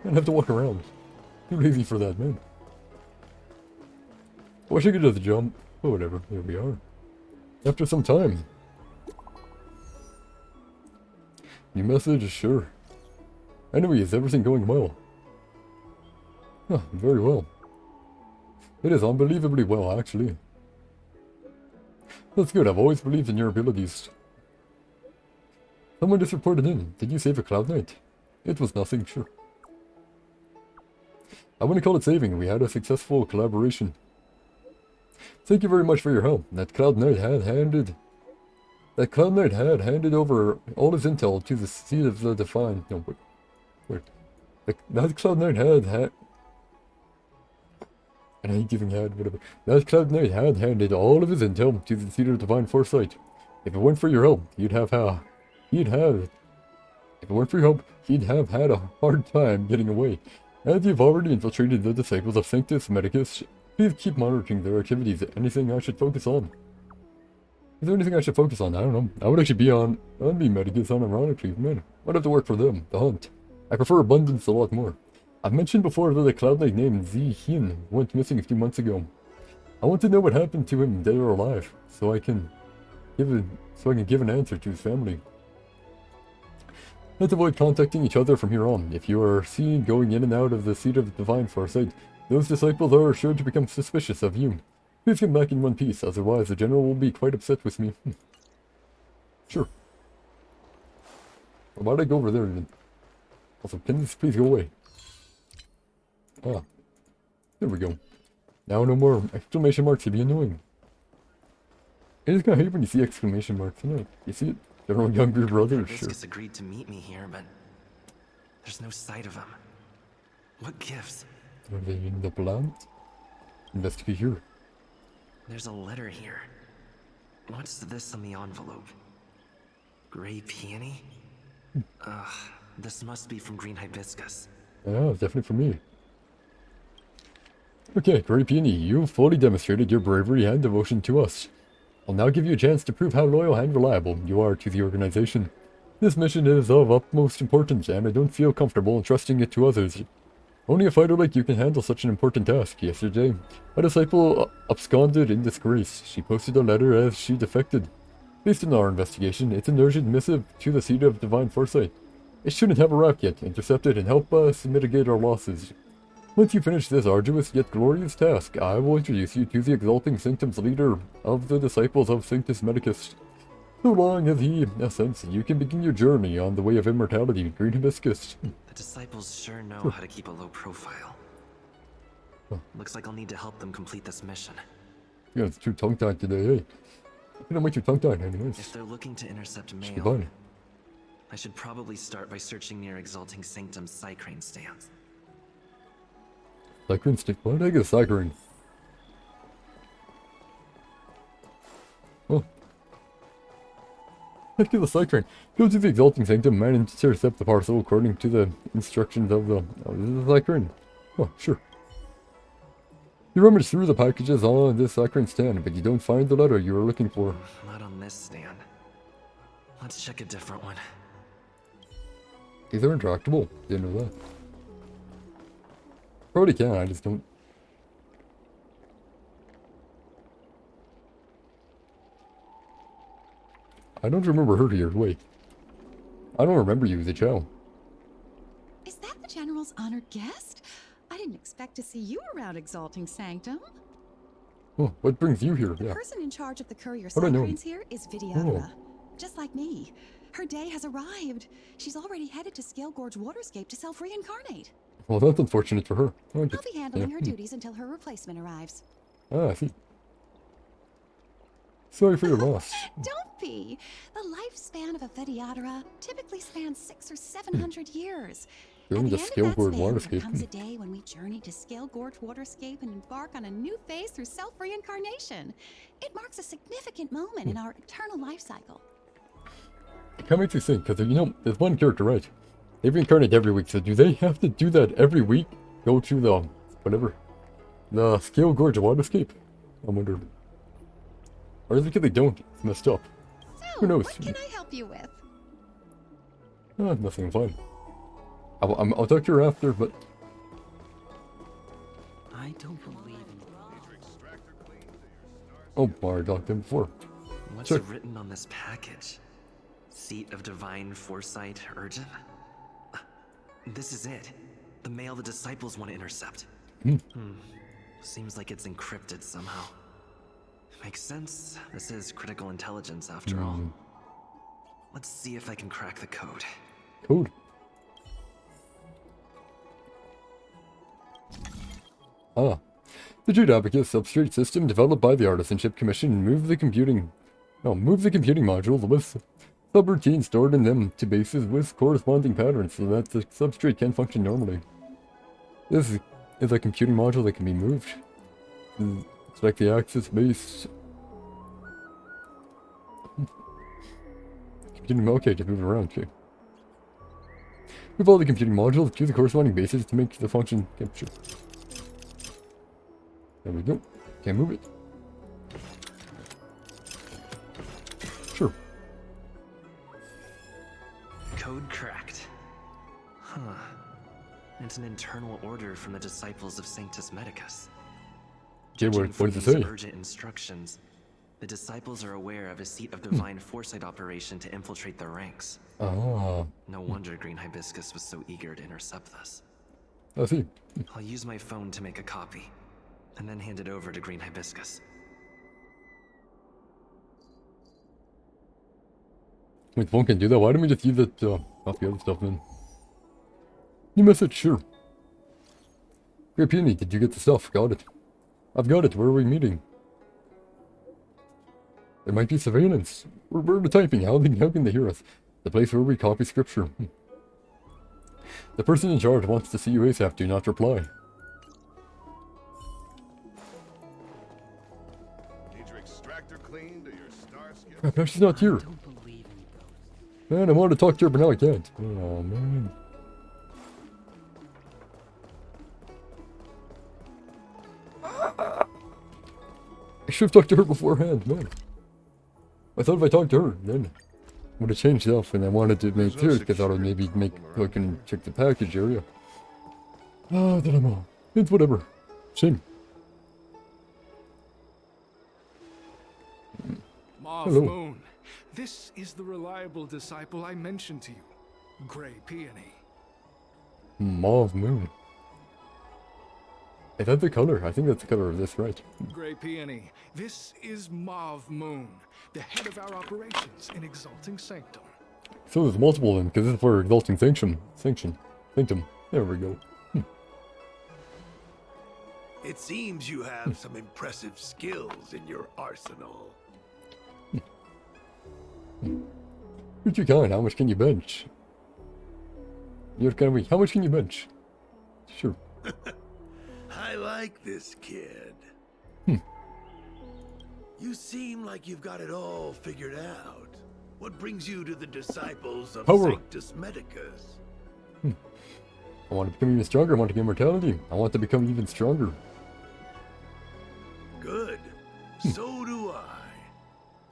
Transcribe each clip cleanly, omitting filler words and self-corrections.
I'd have to walk around. Too lazy for that, man. Wish I could just jump. But whatever, here we are. After some time. New message, sure. Anyway, is everything going well? Huh, very well. It is unbelievably well, actually. That's good, I've always believed in your abilities. Someone just reported in. Did you save a Cloud Knight? It was nothing, sure. I wouldn't call it saving, we had a successful collaboration. Thank you very much for your help. That Cloud Knight had handed over all his intel to the Seed of the Divine. No, wait. That Cloud Knight had and I hate using had, whatever. That Cloud Knight had handed all of his intel to the Seed of Divine Foresight. If it weren't for your help, he'd have had a hard time getting away. As you've already infiltrated the disciples of Sanctus Medicus, please keep monitoring their activities. Anything I should focus on? Is there anything I should focus on? I don't know. I would actually I'd be Medicus unironically, man. I'd have to work for them, the hunt. I prefer abundance a lot more. I've mentioned before that a Cloud Knight named Zihin went missing a few months ago. I want to know what happened to him, dead or alive, so I can give an answer to his family. Let's avoid contacting each other from here on. If you are seen going in and out of the Seat of Divine Foresight, those disciples are sure to become suspicious of you. Please come back in one piece, otherwise the general will be quite upset with me. Sure. Why'd I go over there then? Also, can this please go away? Ah. There we go. Now no more exclamation marks to be annoying. I just kinda hate when you see exclamation marks, you know? You see it? General younger brother, sure. Hibiscus agreed to meet me here, but there's no sight of him. What gives? Are they in the plant? Investigate here. There's a letter here. What's this on the envelope? Gray peony? Ugh, this must be from green hibiscus. Yeah, definitely for me. Okay, Gray Peony, you've fully demonstrated your bravery and devotion to us. I'll now give you a chance to prove how loyal and reliable you are to the organization. This mission is of utmost importance, and I don't feel comfortable entrusting it to others. Only a fighter like you can handle such an important task. Yesterday, a disciple absconded in disgrace. She posted a letter as she defected. Based on our investigation, it's an urgent missive to the Seed of Divine Foresight. It shouldn't have arrived yet. Intercept it and help us mitigate our losses. Once you finish this arduous yet glorious task, I will introduce you to the Exalting Sanctum's leader of the Disciples of Sanctus Medicus. So long as he assents, you can begin your journey on the way of immortality, Green Hibiscus. The disciples sure know how to keep a low profile. Looks like I'll need to help them complete this mission. Yeah, it's too tongue-tied today, hey. You don't make your tongue-tied anyways. If they're looking to intercept mail, Goodbye. I should probably start by searching near Exalting Sanctum's Cycrane stands. Cycrane stick. Why did I get a Cycrane? Oh. Let's get the Cycrane. Go to the Exalting Sanctum and intercept the parcel according to the instructions of the Cycrane. Oh, sure. You rummage through the packages on this Cycrane stand, but you don't find the letter you were looking for. Not on this stand. Let's check a different one. These are interactable. Didn't know that. Probably can, I just don't. I don't remember her here. Wait. I don't remember you, the Chow. Is that the General's honored guest? I didn't expect to see you around Exalting Sanctum. Oh, what brings you here? The Yeah. person in charge of the courier How do I know? Cycranes here is Vidyadhara. Just like me. Her day has arrived. She's already headed to Scale Gorge Waterscape to self-reincarnate. Well, that's unfortunate for her. I'll be handling her duties until her replacement arrives. Ah, I see. Sorry for your loss. Don't be! The lifespan of a Vidyadhara typically spans 600 or 700 years. Going At to the end Scale of that Gorge span, there Waterscape. comes a day when we journey to Scale Gorge Waterscape and embark on a new phase through self-reincarnation. It marks a significant moment in our eternal life cycle. It kind of makes you think, because, you know, there's one character, right? They reincarnate every week, so do they have to do that every week? Go to the, whatever, the Scale Gorge Waterscape? I wonder. Or is it because they don't? It's messed up. So, Who knows? what can I help you with? Ah, nothing fine. I'll talk to her after, but... I don't believe in... Oh, I already talked to him before. What's Sure. written on this package? Seat of divine foresight, urgent? This is it. The mail the disciples want to intercept. Seems like it's encrypted somehow. Makes sense. This is critical intelligence after all. Let's see if I can crack the code. Code. Ah. The Jude Abacus substrate system developed by the Artisanship Commission move the computing modules with subroutines stored in them to bases with corresponding patterns so that the substrate can function normally. This is a computing module that can be moved. It's like the axis base. Computing, okay, to move it around, okay. Move all the computing modules to the corresponding bases to make the function capture. There we go. Can't move it. Sure. Code cracked. Huh. It's an internal order from the disciples of Sanctus Medicus. Okay, Judging what from does it these say? urgent instructions, the disciples are aware of a seat of divine foresight operation to infiltrate their ranks. Ah, No wonder Green Hibiscus was so eager to intercept this. I see. I'll use my phone to make a copy, and then hand it over to Green Hibiscus. Wait, phone can do that. Why don't we just use it off the other stuff then? New message, sure. Great Peony, did you get the stuff? Got it. I've got it. Where are we meeting? There might be surveillance. We're typing. How can they hear us? The place where we copy scripture. The person in charge wants to see you ASAP. Do not reply. Need your extractor cleaned or your star skip? Crap, now she's not here. Don't believe in ghosts. Man, I wanted to talk to her, but now I can't. Oh, man. I should have talked to her beforehand, man. I thought if I talked to her, then it would have changed stuff, and I wanted to make clear because I thought it would maybe make fucking check the package area. Ah, then I'm all. It's whatever. Shame. Mauve Hello. Moon, this is the reliable disciple I mentioned to you, Grey Peony. Mauve Moon. Is that the color? I think that's the color of this, right? Grey Peony, this is Mauve Moon, the head of our operations in Exalting Sanctum. So there's multiple then, because this is for Exalting Sanctum. Sanctum. There we go. It seems you have some impressive skills in your arsenal. What you kind? How much can you bench? You're kind of weak. How much can you bench? Sure. I like this kid. You seem like you've got it all figured out. What brings you to the disciples of Power. Sanctus Medicus? I want to become even stronger. I want to get immortality. I want to become even stronger. Good. So do I.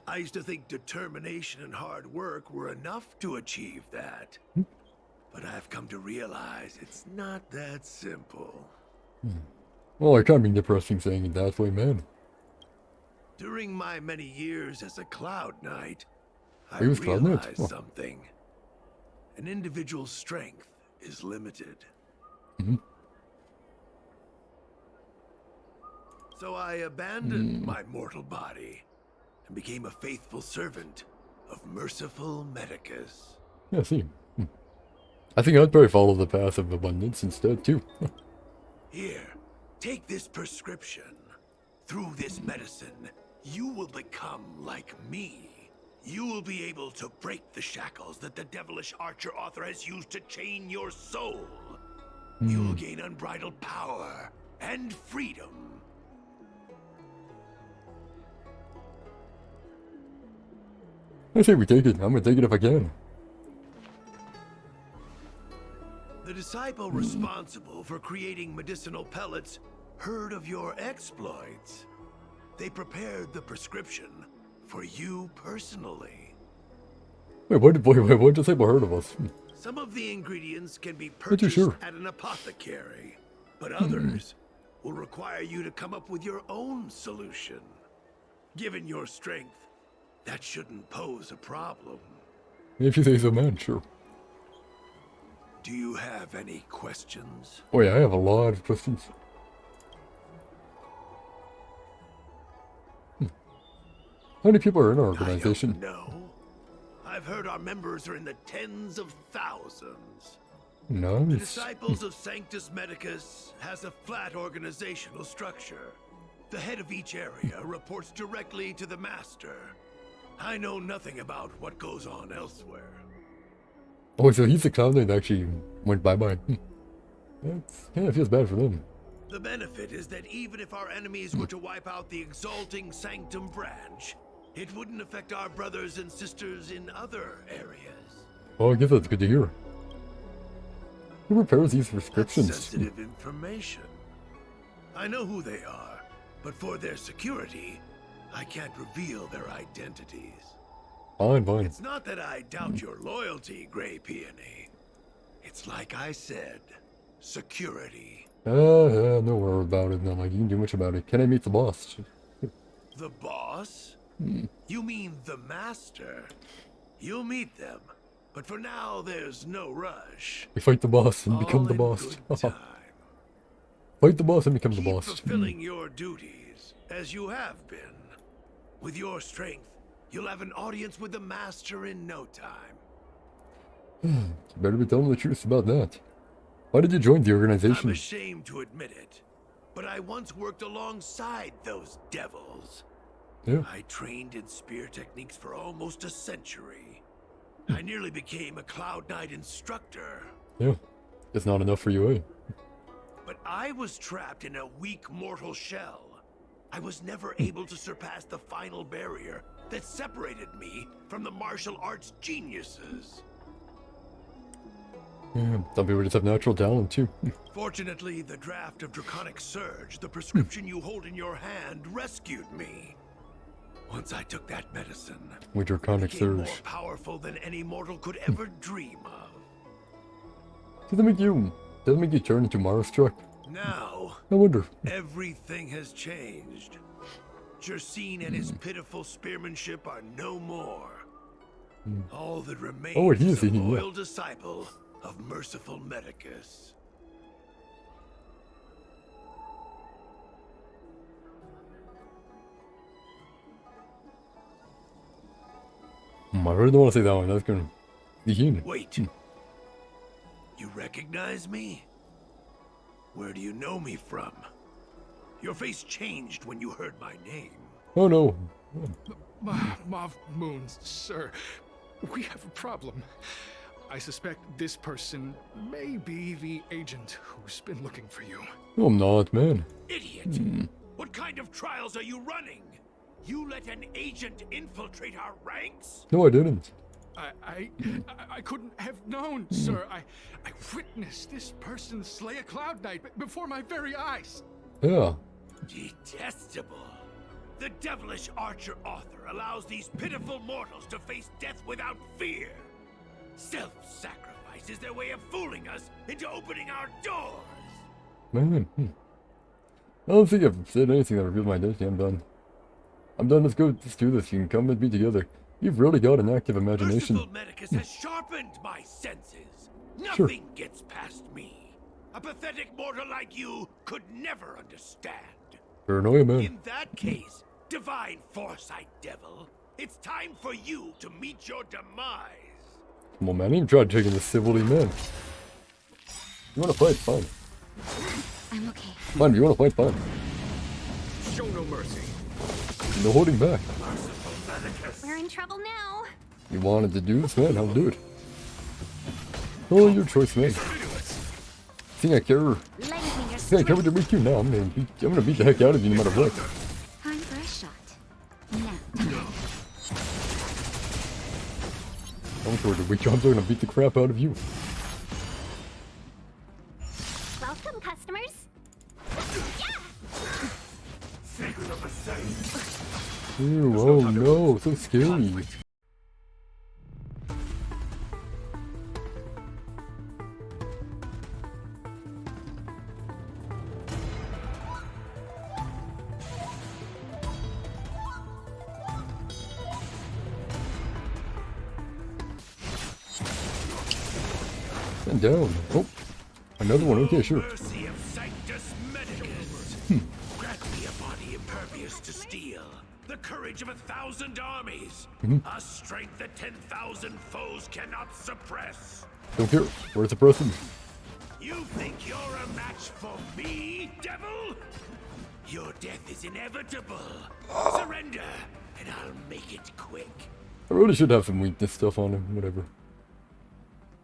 I used to think determination and hard work were enough to achieve that. But I've come to realize it's not that simple. Well, I can't be depressing saying it that way, man. During my many years as a Cloud Knight, I Are you a Cloud Knight? realized Oh. something. An individual's strength is limited. So I abandoned my mortal body and became a faithful servant of merciful Medicus. Yeah, I see. I think I'd probably follow the path of abundance instead, too. Here, take this prescription. Through this medicine, you will become like me. You will be able to break the shackles that the devilish archer author has used to chain your soul. You will gain unbridled power and freedom. I say we take it. I'm gonna take it if I can. The disciple responsible for creating medicinal pellets heard of your exploits. They prepared the prescription for you personally. Wait, what disciple heard of us? Some of the ingredients can be Not too purchased sure. at an apothecary, but others will require you to come up with your own solution. Given your strength, that shouldn't pose a problem. If you say so, man, sure. Do you have any questions? Oh yeah, I have a lot of questions. How many people are in our organization? I don't know. I've heard our members are in the tens of thousands. The Nice. Disciples of Sanctus Medicus has a flat organizational structure. The head of each area reports directly to the master. I know nothing about what goes on elsewhere. Oh, so he's the clown that actually went bye-bye. That kind of feels bad for them. The benefit is that even if our enemies were to wipe out the Exalting Sanctum branch, it wouldn't affect our brothers and sisters in other areas. Oh, I guess that's good to hear. Who prepares these That's prescriptions? sensitive information. I know who they are, but for their security, I can't reveal their identities. Fine, fine. It's not that I doubt your loyalty, Grey Peony. It's like I said, security. No worry about it. Not like you can do much about it. Can I meet the boss? The boss? You mean the master? You'll meet them, but for now there's no rush. We fight the boss and become All the in boss. good time. Fight the boss and become the Keep boss. fulfilling your duties, as you have been. With your strength, you'll have an audience with the master in no time. You better be telling the truth about that. Why did you join the I'm organization? ashamed to admit it, but I once worked alongside those devils. Yeah. I trained in spear techniques for almost a century. I nearly became a Cloud Knight instructor, Yeah. It's not enough for you, eh? but I was trapped in a weak mortal shell. I was never able to surpass the final barrier that separated me from the martial arts geniuses. Yeah. Some people just have natural talent too. Fortunately, the draft of Draconic Surge, the prescription you hold in your hand, rescued me. Once I took that medicine, With draconic became more surge. powerful than any mortal could ever dream of. Does that make you turn into Marastruck? Now, I wonder. everything has changed. Jersine and his pitiful spearmanship are no more. All that remains Oh, he is is a eating, yeah. loyal disciple of merciful Medicus. I really don't want to say that one. That's gonna be human. Wait. You recognize me? Where do you know me from? Your face changed when you heard my name. Oh no. Mauve Moon, sir, we have a problem. I suspect this person may be the agent who's been looking for you. No, I'm not, man. Idiot! What kind of trials are you running? You let an agent infiltrate our ranks? No, I didn't. I couldn't have known, sir. I witnessed this person slay a Cloud Knight before my very eyes. Yeah. Detestable. The devilish archer author allows these pitiful mortals to face death without fear. Self-sacrifice is their way of fooling us into opening our doors. Man. I don't think I've said anything that revealed my identity. I'm done. I'm done. Let's go. Let's do this. You can come and be together. You've really got an active imagination. Merciful Medicus has sharpened my senses. Sure. Nothing gets past me. A pathetic mortal like you could never understand. Paranoia, man. In that case, divine foresight, devil, it's time for you to meet your demise. Come on, man. I didn't even try taking this civilly, man. You wanna fight? Fine. I'm okay. Fine, if you wanna fight? Fine. Show no mercy. No holding back. We're in trouble now. You wanted to do this, man? I'll do it. Oh, your choice, man. Think I care? Lend me your Think I care strength. what to beat you? No, I'm gonna beat the heck out of you no matter what. Time for a shot. Now. I'm sure to beat you. I'm still gonna beat the crap out of you. Welcome, customers. Ew, oh no, so scary. And down. Oh, another one. Okay, sure. Mercy of Sanctus Medicus. Grant me a body impervious to steel, the courage of 1,000 armies, a strength that 10,000 foes cannot suppress. Don't care. Where's the person? You think you're a match for me, devil? Your death is inevitable. Surrender, and I'll make it quick. I really should have some weakness stuff on him. Whatever.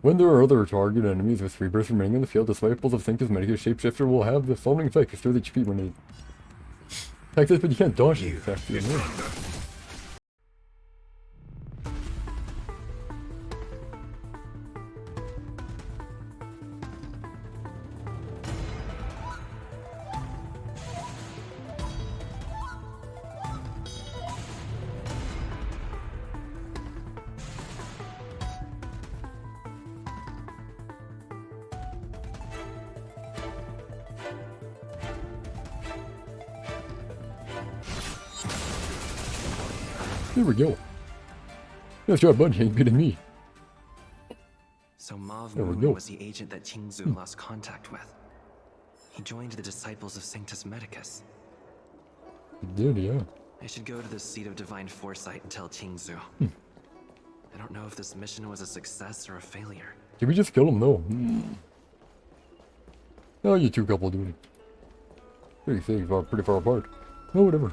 When there are other target enemies with rebirth remaining in the field, disciples of Sanctus Medicus Shapeshifter will have the following effect: restore the HP when they attack this, but you can't dodge it. It's actually annoying. There we go. Nice job, bud. You ain't beating me. So Mauve There we Moon go. was the agent that Qingzu lost contact with. He joined the Disciples of Sanctus Medicus. You did, yeah. I should go to the Seat of Divine Foresight and tell Qingzu. I don't know if this mission was a success or a failure. Did we just kill him? No. Oh, you two couple doing pretty things are pretty far apart. Oh, whatever.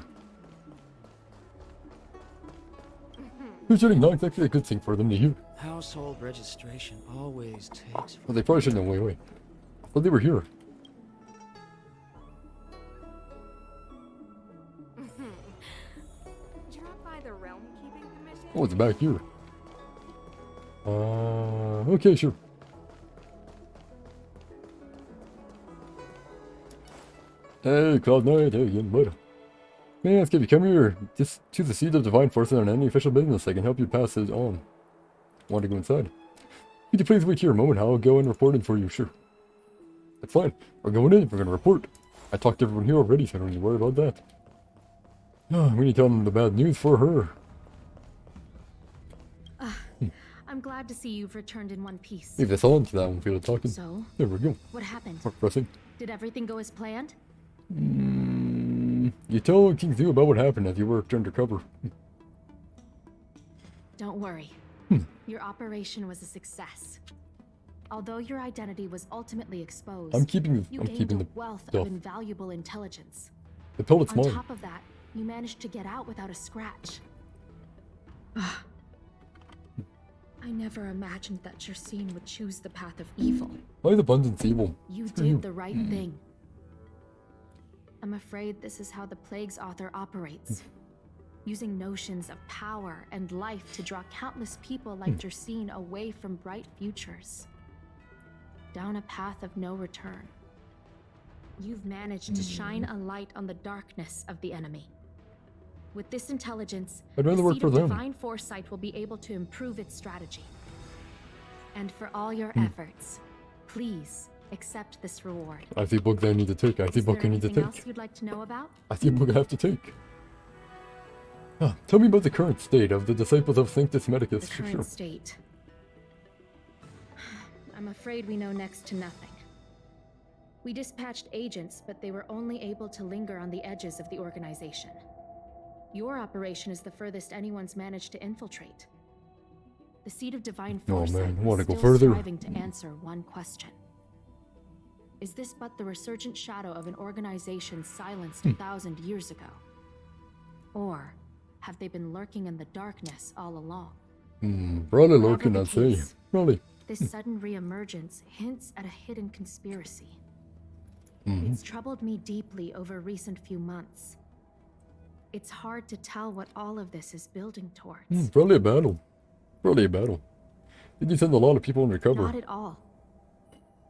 Who's shooting? No, it's actually a good thing for them to hear. Household registration always takes. Well, they probably shouldn't have. Wait. Well, they were here. Drop by the Realm Keeping Commission. Oh, it's back here. Okay, sure. Hey, Cloud Knight, hey again, bud. May I ask if you come here just to the Seat of Divine Foresight on any official business, I can help you pass it on. Want to go inside? Could you please wait here a moment? I'll go and report in for you, sure. That's fine. We're going in, we're going to report. I talked to everyone here already, so I don't need to worry about that. Oh, we need to tell them the bad news for her. I'm glad to see you've returned in one piece. Leave this on to that one, feel it talking. So, There we go. what happened? We're pressing. Did everything go as planned? You tell Qingzu about what happened as you worked undercover. Don't worry. Your operation was a success. Although your identity was ultimately exposed, I'm keeping you I'm gained keeping a the wealth stuff. of invaluable intelligence. The pellet's On mine. top of that, you managed to get out without a scratch. I never imagined that Jersine would choose the path of evil. Why the abundance evil? You Screw you. did the right thing. I'm afraid this is how the Plague's author operates. Using notions of power and life to draw countless people like Jersine away from bright futures. Down a path of no return. You've managed to shine a light on the darkness of the enemy. With this intelligence, I'd rather the work Seat for of them. Divine Foresight will be able to improve its strategy. And for all your efforts, please accept this reward. I see book that I need to take. I see Is there book I need to anything take. else you'd like to know about? I see book I have to take. Tell me about the current state of the Disciples of Sanctus Medicus. The Sure, current sure. state. I'm afraid we know next to nothing. We dispatched agents, but they were only able to linger on the edges of the organization. Your operation is the furthest anyone's managed to infiltrate. The Seat of Divine Oh, Foresight man, I is wanna go still further. striving to answer one question. Is this but the resurgent shadow of an organization silenced 1,000 years ago? Or have they been lurking in the darkness all along? Probably Whatever lurking, the I'd say. case. Probably. This sudden reemergence hints at a hidden conspiracy. It's troubled me deeply over recent few months. It's hard to tell what all of this is building towards. Probably a battle. Probably a battle. Did you send a lot of people undercover? Not at all.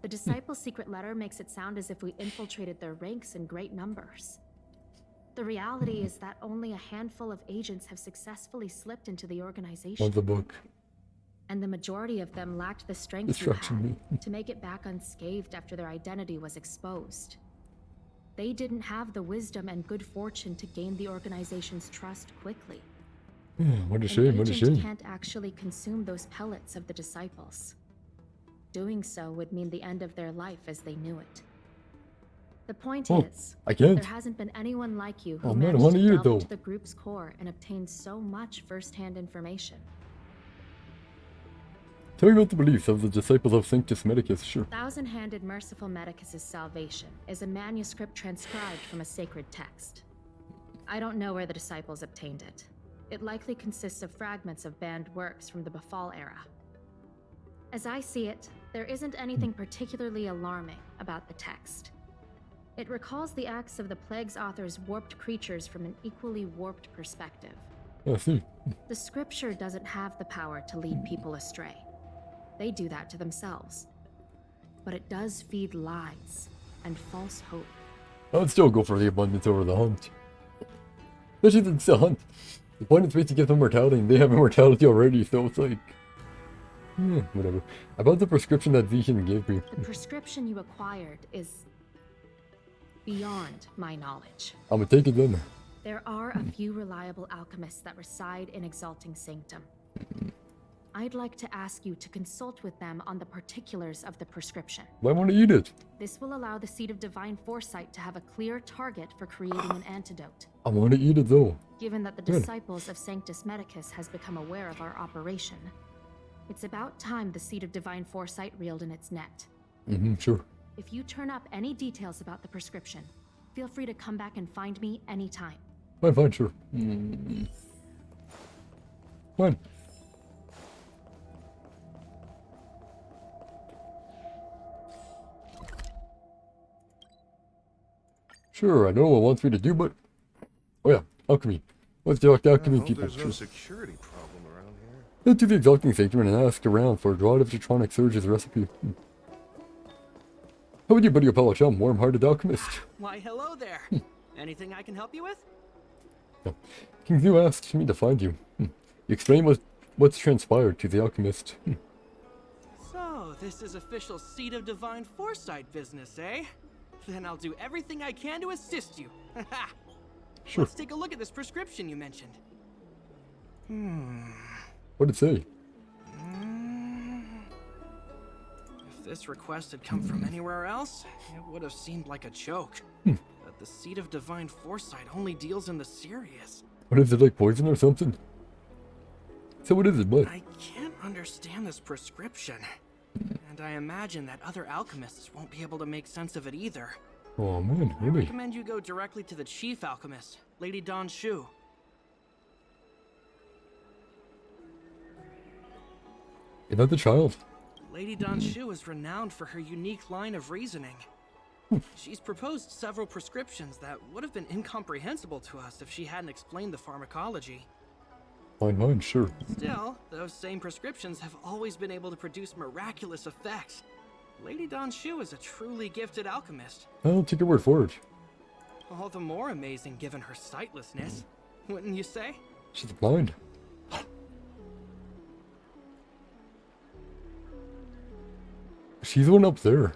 The Disciples' secret letter makes it sound as if we infiltrated their ranks in great numbers. The reality is that only a handful of agents have successfully slipped into the organization. On the book. And the majority of them lacked the strength you Distraction had to make it back unscathed after their identity was exposed. They didn't have the wisdom and good fortune to gain the organization's trust quickly. What a An shame, what a agent shame. can't actually consume those pellets of the disciples. doing so would mean the end of their life as they knew it. The point Oh, is, I can't. there hasn't been anyone like you who Oh, man, I managed wanna to eat it, delve though. into the group's core and obtain so much first-hand information. Tell me about the beliefs of the disciples of Sanctus Medicus, sure. Thousand-Handed Merciful Medicus's Salvation is a manuscript transcribed from a sacred text. I don't know where the disciples obtained it. It likely consists of fragments of banned works from the Befall era. As I see it, there isn't anything particularly alarming about the text. It recalls the acts of the Plague's author's warped creatures from an equally warped perspective. I see. The scripture doesn't have the power to lead people astray. They do that to themselves. But it does feed lies and false hope. I'd still go for the abundance over the hunt. Especially if it's a hunt. The point is to give them mortality, and they have immortality already, so it's like... whatever. About the prescription that Zehan gave me. The prescription you acquired is beyond my knowledge. I'm gonna take it then. There are a few reliable alchemists that reside in Exalting Sanctum. I'd like to ask you to consult with them on the particulars of the prescription. Why want to eat it? This will allow the Seed of Divine Foresight to have a clear target for creating an antidote. I want to eat it though. Given that the disciples of Sanctus Medicus has become aware of our operation, it's about time the Seed of Divine Foresight reeled in its net. Sure. If you turn up any details about the prescription, feel free to come back and find me anytime. Fine, sure. Fine. Sure, I know what it wants me to do, but... Oh yeah, alchemy. What's the alchemy people? There's no Sure. security problem around here. Head to the Exalting Sanctum and ask around for a Draught of Tetronic Surge's recipe. How would you, buddy Apollo warm-hearted alchemist? Why, hello there. Anything I can help you with? King Zu asked me to find you. You explain what's transpired to the alchemist. So, this is official Seed of Divine Foresight business, eh? Then I'll do everything I can to assist you. Sure. Let's take a look at this prescription you mentioned. What'd it say? If this request had come from anywhere else, it would have seemed like a joke. But the Seed of Divine Foresight only deals in the serious. What is it, like poison or something? So what is it, what? I can't understand this prescription. And I imagine that other alchemists won't be able to make sense of it either. Oh man, I really? recommend you go directly to the chief alchemist, Lady Don Shu. Is that the child? Lady Don Shu is renowned for her unique line of reasoning. She's proposed several prescriptions that would have been incomprehensible to us if she hadn't explained the pharmacology. Fine, sure. Still, those same prescriptions have always been able to produce miraculous effects. Lady Don Shu is a truly gifted alchemist. I'll take your word for it. All the more amazing given her sightlessness, wouldn't you say? She's blind. She's the one up there.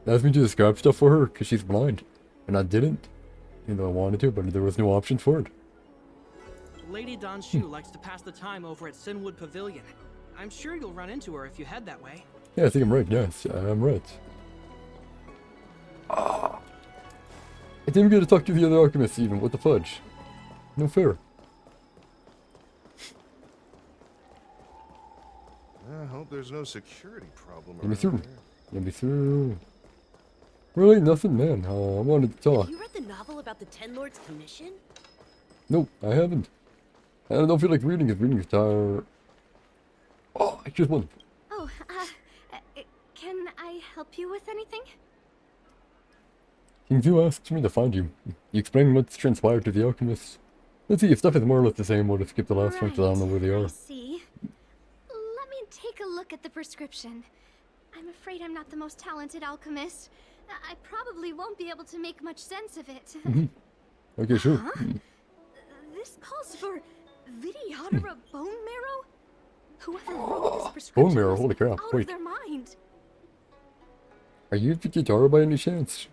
Asked me to describe stuff for her because she's blind. And I didn't. Even though I wanted to, but there was no option for it. Lady Don Shu likes to pass the time over at Sinwood Pavilion. I'm sure you'll run into her if you head that way. Yeah, I think I'm right. Yes, I'm right. I didn't get to talk to the other alchemists even. What the fudge? No fair. I hope there's no security problem Let me around through. here. Let me through. Really? Nothing, man. I wanted to talk. Have you read the novel about the Ten Lords Commission? Nope, I haven't. I don't feel like reading it. Reading is tired. Oh, I just won. Oh, can I help you with anything? King Zu asked me to find you. You explain what's transpired to the alchemists. Let's see, if stuff is more or less the same, we'll just skip the last one because I don't know where they I are. see. Let me take a look at the prescription. I'm afraid I'm not the most talented alchemist. I probably won't be able to make much sense of it. Okay, sure. Huh? This calls for Vidyadara bone marrow? Whoever wrote this prescription Bone marrow, must holy be crap, out wait. of their mind. Are you Vidyadara by any chance?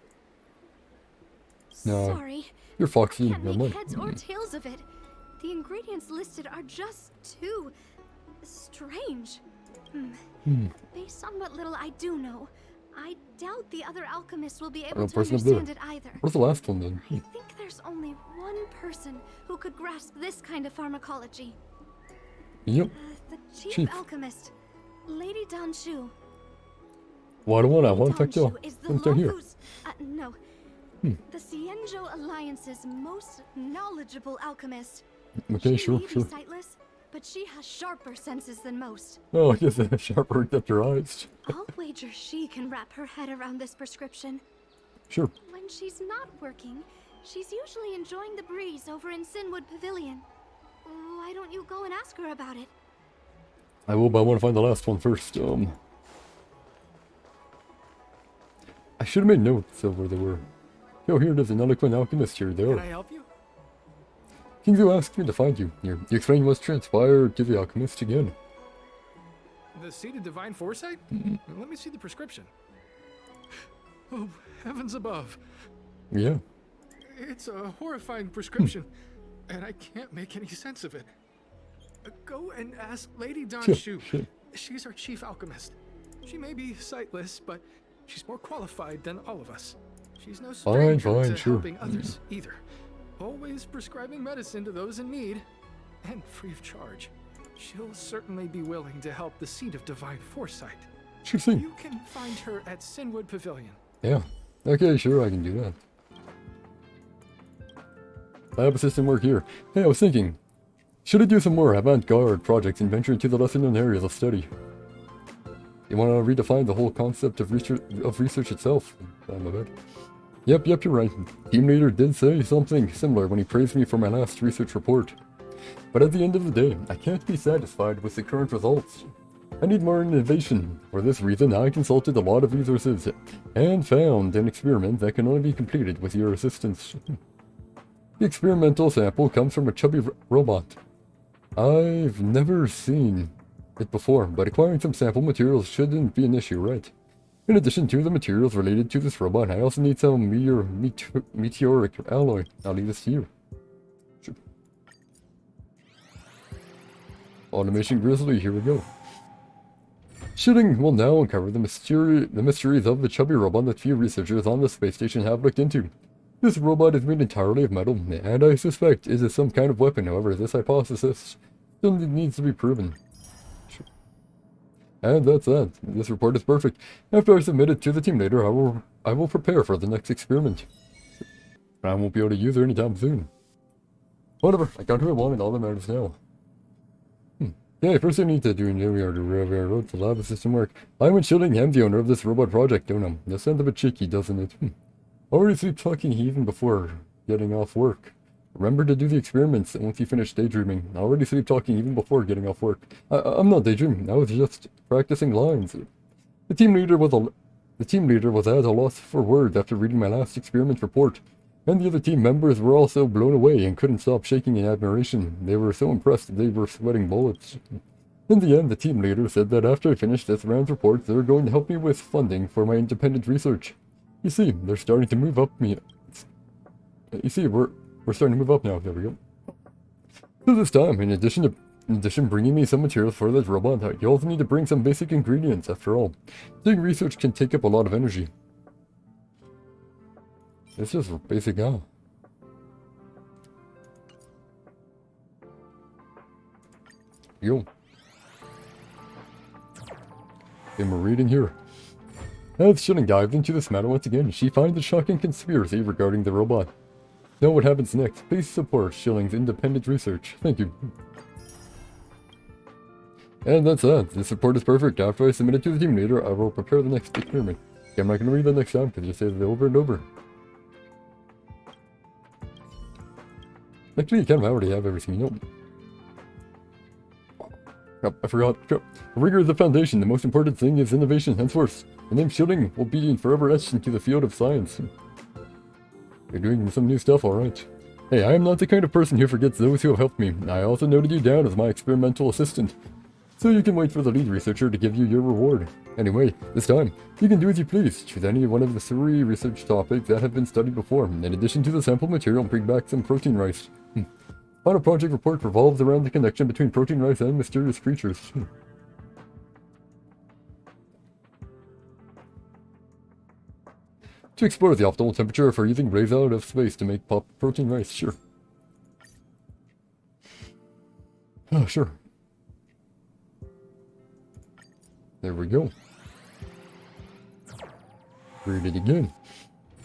No. Sorry. You're Foxy. Can't Never make mind. heads or tails of it. The ingredients listed are just too strange. Based on what little I do know, I doubt the other alchemists will be I able don't to person up there. understand it either. What's the last one then? I think there's only one person who could grasp this kind of pharmacology. Yep. The chief, Chief. alchemist, Lady Danshu. Why do I want to talk Danshu to is the I'm still here. Lofu's, no, the Cienjo Alliance's most knowledgeable alchemist. Okay, She sure, may be sure. sightless, but she has sharper senses than most. Oh, I guess that sharper except your eyes. I'll wager she can wrap her head around this prescription. Sure. When she's not working, she's usually enjoying the breeze over in Sinwood Pavilion. Why don't you go and ask her about it? I will, but I want to find the last one first. I should have made notes of where they were. Yo, here it is, an eloquent alchemist here. There. Can I help you? Kingzu asked me to find you. Here, you explain what's transpired to the alchemist again. The seed of divine foresight? Let me see the prescription. Oh, heavens above. Yeah. It's a horrifying prescription, and I can't make any sense of it. Go and ask Lady Danshu. Sure. She's our chief alchemist. She may be sightless, but she's more qualified than all of us. She's no stranger to sure. helping others either. Always prescribing medicine to those in need, and free of charge. She'll certainly be willing to help the seed of divine foresight. Sure thing. You can find her at Sinwood Pavilion. Yeah. Okay, sure, I can do that. Lab assistant work here. Hey, I was thinking, should I do some more avant-garde projects and venture into the lesser-known areas of study? You want to redefine the whole concept of research itself? My bad. Yep, you're right. Team leader did say something similar when he praised me for my last research report. But at the end of the day, I can't be satisfied with the current results. I need more innovation. For this reason, I consulted a lot of resources and found an experiment that can only be completed with your assistance. The experimental sample comes from a chubby robot. I've never seen it before, but acquiring some sample materials shouldn't be an issue, right? In addition to the materials related to this robot, I also need some meteoric alloy. I'll leave this to you. Sure. Automation Grizzly, here we go. Shooting will now uncover the mysteries of the chubby robot that few researchers on the space station have looked into. This robot is made entirely of metal, and I suspect it is some kind of weapon. However, this hypothesis still needs to be proven. Sure. And that's that. This report is perfect. After I submit it to the team leader, I will prepare for the next experiment. I won't be able to use it anytime soon. Whatever, I got who I wanted, all that matters now. Yeah, first I need to do road for lab assistant work. I'm Shillingham, the owner of this robot project, don't I? That sounds a bit cheeky, doesn't it? Already sleep talking even before getting off work. Remember to do the experiments once you finish daydreaming. Already sleep talking even before getting off work. I'm not daydreaming, I was just practicing lines. The team leader was at a loss for words after reading my last experiment report. And the other team members were also blown away and couldn't stop shaking in admiration. They were so impressed that they were sweating bullets. In the end, the team leader said that after I finished this round's report, they were going to help me with funding for my independent research. You see, they're starting to move up me. You see, we're starting to move up now. There we go. So this time, in addition bringing me some materials for this robot, you also need to bring some basic ingredients. After all, doing research can take up a lot of energy. It's just basic, huh? Yo. And we're reading here. As Shilling dived into this matter once again, she finds a shocking conspiracy regarding the robot. Know what happens next? Please support Shilling's independent research. Thank you. And that's that. This report is perfect. After I submit it to the team leader, I will prepare the next experiment. Okay, I'm not going to read that next time because you say it over and over. Actually, you kind of already have everything you know. Oh, I forgot. Rigor is the foundation. The most important thing is innovation. Henceforth, the name Shilling will be forever etched into the field of science. You're doing some new stuff, alright. Hey, I am not the kind of person who forgets those who have helped me. I also noted you down as my experimental assistant. So you can wait for the lead researcher to give you your reward. Anyway, this time, you can do as you please. Choose any one of the 3 research topics that have been studied before. In addition to the sample material, bring back some protein rice. Final project report revolves around the connection between protein rice and mysterious creatures. To explore the optimal temperature for using rays out of space to make pop protein rice, sure. Oh, sure. There we go. Read it again.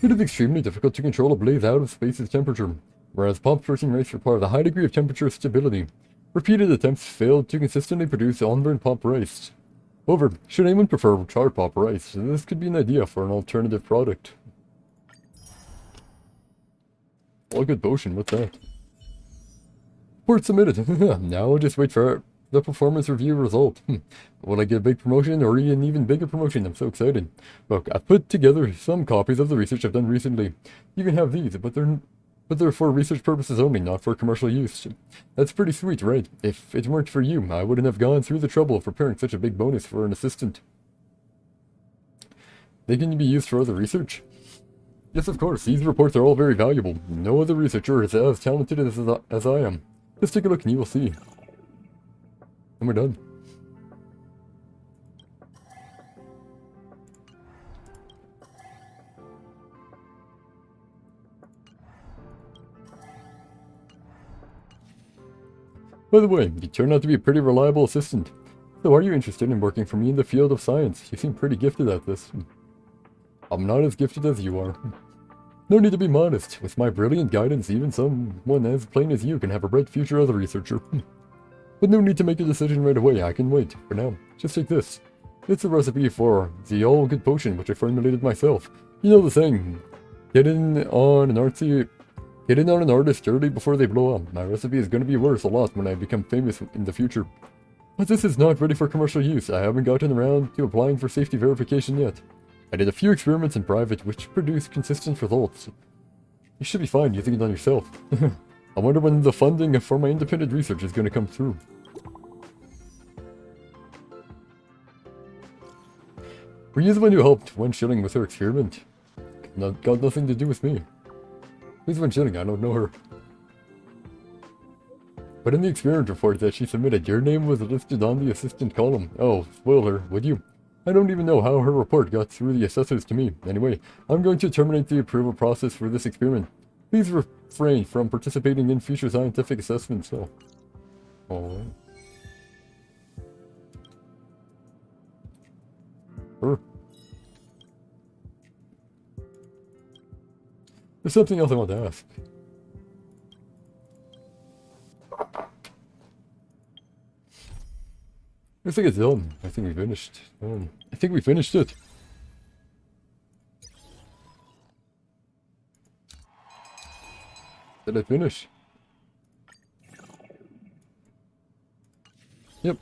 It is extremely difficult to control a blaze out of space's temperature, whereas pop protein rice requires a high degree of temperature stability. Repeated attempts failed to consistently produce unburned pop rice. However, should anyone prefer charred pop rice, this could be an idea for an alternative product. All good potion, what's that? Report submitted. Now just wait for the performance review result. Will I get a big promotion or an even bigger promotion? I'm so excited. Look, I've put together some copies of the research I've done recently. You can have these, but they're for research purposes only, not for commercial use. That's pretty sweet, right? If it weren't for you, I wouldn't have gone through the trouble of preparing such a big bonus for an assistant. They can be used for other research? Yes, of course. These reports are all very valuable. No other researcher is as talented as I am. Just take a look and you will see. And we're done. By the way, you turn out to be a pretty reliable assistant. So are you interested in working for me in the field of science? You seem pretty gifted at this. I'm not as gifted as you are. No need to be modest. With my brilliant guidance, even someone as plain as you can have a bright future as a researcher. But no need to make a decision right away. I can wait. For now, just take this. It's a recipe for the all-good potion, which I formulated myself. You know the saying, get in on an artist early before they blow up. My recipe is going to be worth a lot when I become famous in the future. But this is not ready for commercial use. I haven't gotten around to applying for safety verification yet. I did a few experiments in private, which produced consistent results. You should be fine using it on yourself. I wonder when the funding for my independent research is going to come through. Were you the one who helped Wen Shilling with her experiment? Got nothing to do with me. Who's Wen Shilling? I don't know her. But in the experiment report that she submitted, your name was listed on the assistant column. Oh, spoil her, would you? I don't even know how her report got through the assessors to me. Anyway, I'm going to terminate the approval process for this experiment. Please refrain from participating in future scientific assessments. So, alright. There's something else I want to ask. I think it's done. I think we finished. I think we finished it. Did I finish? Yep,